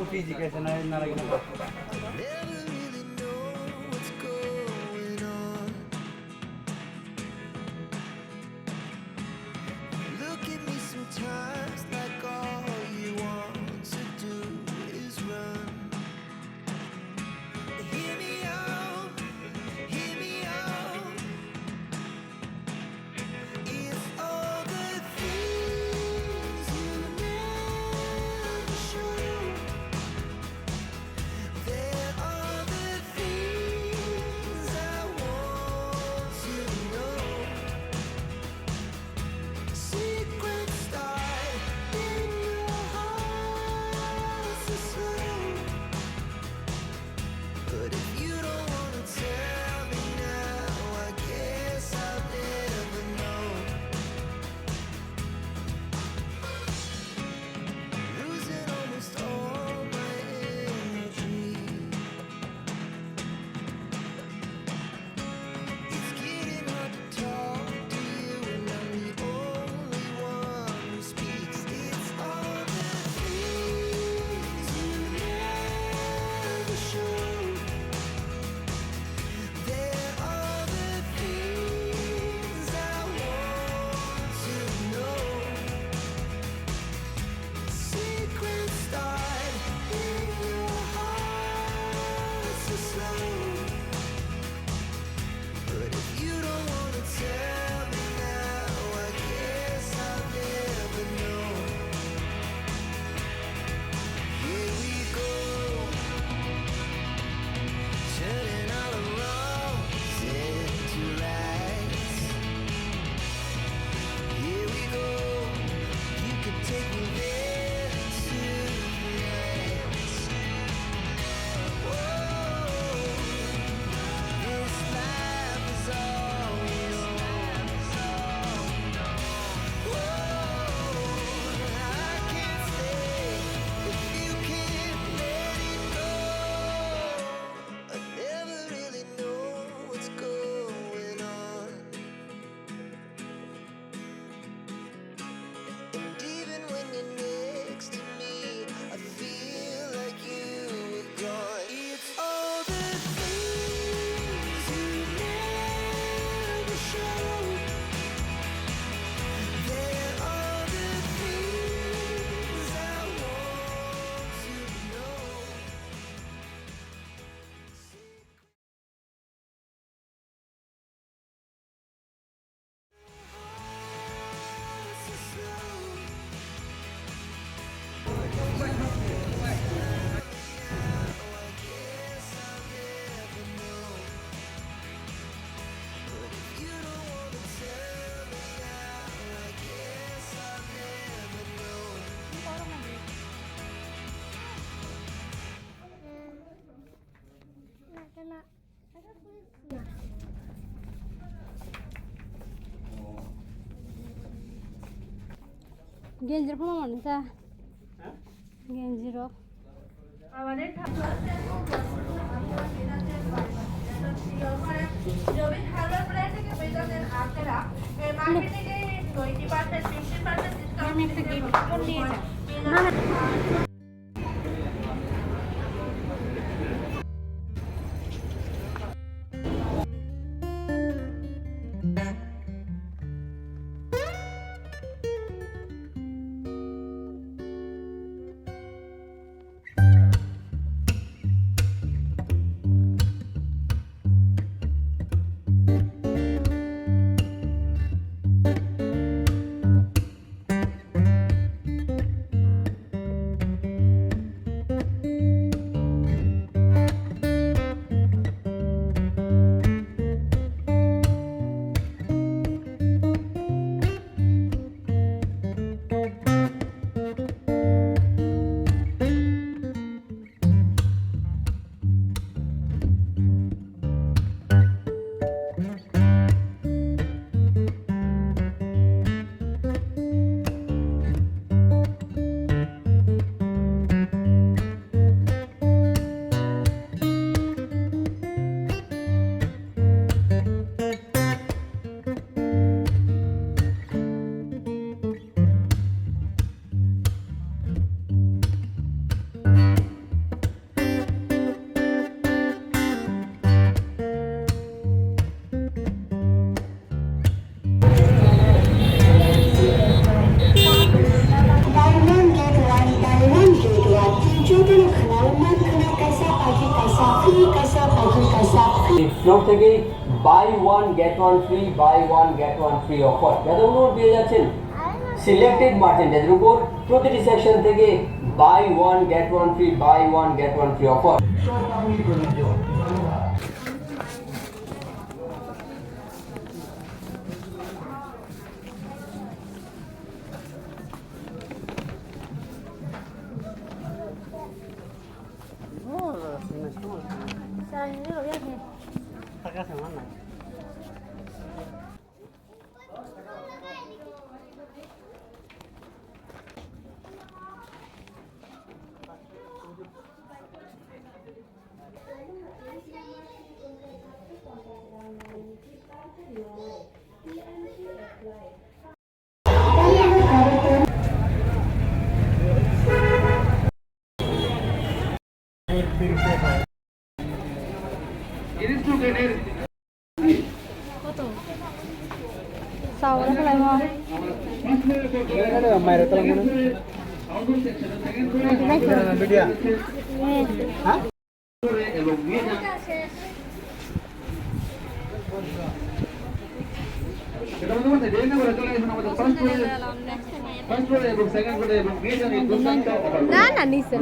Uffizi che se ne naragina. Never really know what's going on. Look at me sometimes like all you want to do is run. Hear me out, hear me out. It's all the things you never show. There are the things I want to know. Secrets start in your heart so slow. But if you don't wanna tell me now, I guess I'll never know. Losing almost all my energy. It's getting hard to talk to you, and I'm the only one who speaks. It's all the things you never show. There are the things I want to know. Secrets start in your heart so slow. But if you don't wanna tell me now, I guess I'll never know. Here we go, turning all the wrongs into rights. Here we go, you can take me there tonight. Whoa, this life is all we know. Whoa, I can't stay if you can't let it go. I never really know what's going on. And even when you're next to me, I feel like you were gone. It's all the things you never show. There are the things I want to know. So slow. I guess I'll never know. But if you don't wanna tell me now, I guess I'll never know. গেঞ্জির phone মানুষা গেঞ্জিরও আমি একটা gift নিয়ে যাই floor থেকেই buy one get one free offer যাদের উপর পেয়ে যাচ্ছেন সিলেক্টেড মার্চেন্ডাইজের উপর প্রতিটি সেকশন থেকে buy one get one free offer. Acá semana. Sao nó lại ngon. Mày tolong mana? Video. Hah? না না নিচে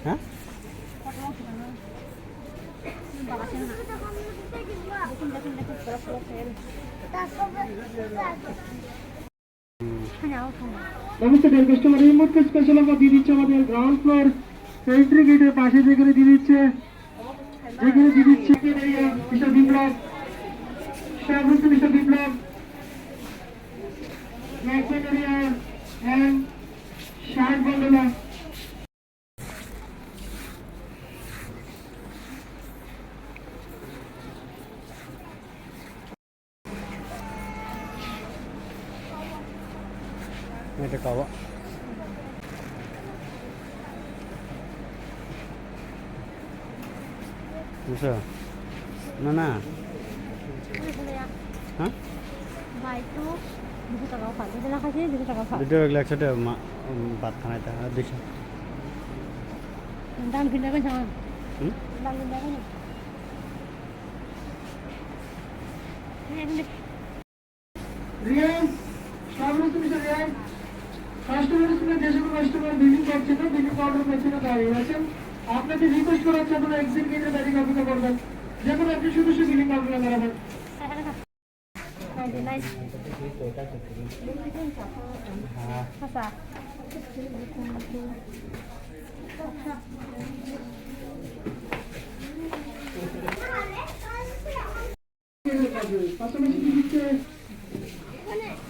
Hah? নমস্তে ডিয়ার কাস্টমার, এই মুহূর্তে স্পেশাল অফার দিয়ে দিচ্ছে আমাদের গ্রাউন্ড ফ্লোর এন্ট্রি গেটের পাশে যেখানে দিয়ে দিচ্ছে মিস্টার বিপ্লব সর্বোচ্চ মিস্টার বিপ্লব ম্যাক্সিমারিয়া অ্যান্ড 60 বন্ধনা Ini kawa. Bisa. Mana? Hah? ভাই তো 200 টাকা পাই এটা লেখা আছে 200 টাকা পাই Video like saja empat kan itu habis. দাম কিনা কেন জানো Hmm? দাম কিনা কেন রিয়াজ সর্বোচ্চ মিস্টার রিয়াজ কাস্টমারের সঙ্গে যে সকল কাস্টমার বিলিং করছে না বিলিং কাউন্টার পেছনে দাঁড়িয়ে আছেন আপনাকে রিকোয়েস্ট করা হচ্ছে আপনারা এক্সিট গেটে দাঁড়িয়ে অপেক্ষা করবেন যখন আপনি শুধু বিলিং কাউন্টারে দাঁড়াবেন নাইস ভাষা পাশাপাশি দিচ্ছে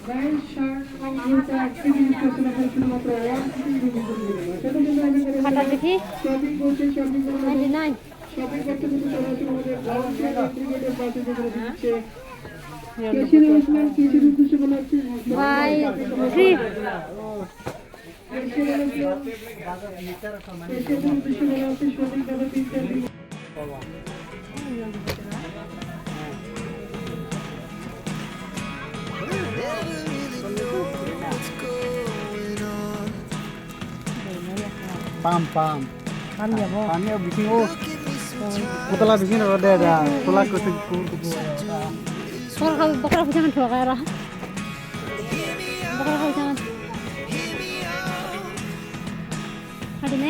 ব্যান্ড শার্ট এবং জুতা একটি জিনিস করছেন আপনারা শুধুমাত্র খাতা দেখি শপিং করছেন শপিং করে 99 শপিং করতে কিন্তু চলে আসুন আমাদের গ্রাউন্ড ফ্লোর এন্ট্রি গেটের পাশে যেখানে দিচ্ছে কেশির ওসমান কেশির উদ্দেশ্যে বলা হচ্ছে ভাই ফ্রি কেশির উদ্দেশ্যে বলা হচ্ছে শপিং করে 3 দিন Pam. Kan ya mo. Kan ya bikin Kutala bikin ada ada. Kutala kutu. bakal aku jangan dua kaya bakal aku jangan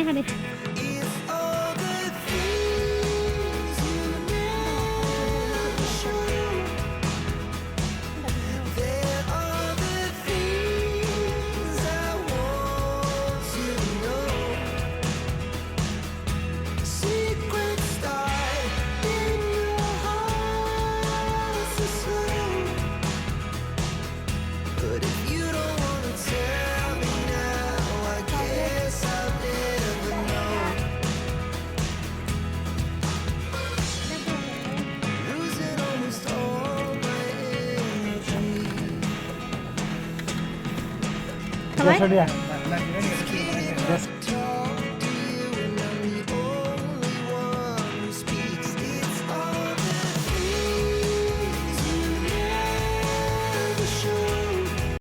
hadi But if you don't wanna tell me now, I guess I'll never know. ทำไม দেড়শো টাকা